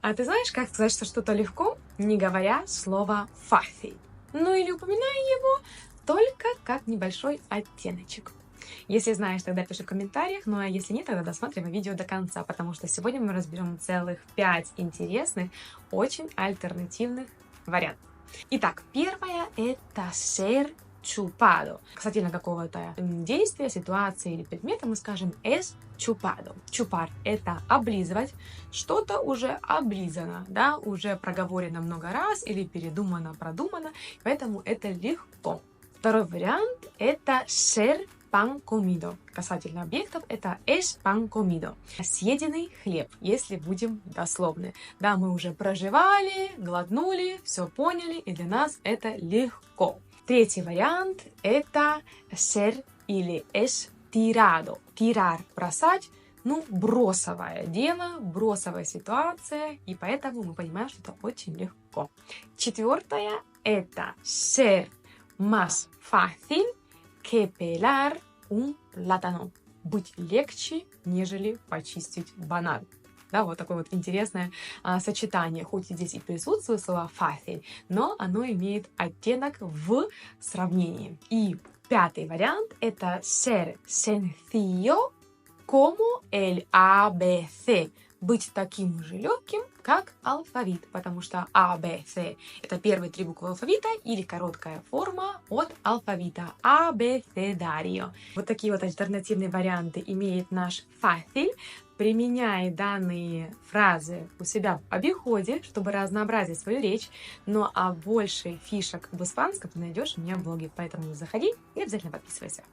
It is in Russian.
А ты знаешь, как сказать, что что-то легко, не говоря слово fácil? Ну или упоминая его только как небольшой оттеночек. Если знаешь, тогда пиши в комментариях, ну а если нет, тогда досматривай видео до конца, потому что сегодня мы разберем целых 5 интересных, очень альтернативных вариантов. Итак, первое это ser chupado. Касательно какого-то действия, ситуации или предмета мы скажем es chupado. Chupar это облизывать, что-то уже облизано, да, уже проговорено много раз или передумано, продумано, поэтому это легко. Второй вариант это ser pan comido. Касательно объектов это es pan comido. Съеденный хлеб, если будем дословны. Да, мы уже проживали, глотнули, все поняли, и для нас это легко. Третий вариант это ser или es tirado. Tirar – бросать, ну, бросовое дело, бросовая ситуация, и поэтому мы понимаем, что это очень легко. Четвертое это ser más fácil que pelar un plátano. Быть легче, нежели почистить банан. Да, вот такое вот интересное сочетание. Хоть здесь и присутствует слово fácil, но оно имеет оттенок в сравнении. И пятый вариант это ser sencillo como el ABC. Быть таким же легким, как алфавит, потому что А, Б, С – это первые три буквы алфавита или короткая форма от алфавита абецедарио. Вот такие вот альтернативные варианты имеет наш fácil. Применяй данные фразы у себя в обиходе, чтобы разнообразить свою речь. Ну а больше фишек в испанском ты найдешь у меня в блоге, поэтому заходи и обязательно подписывайся.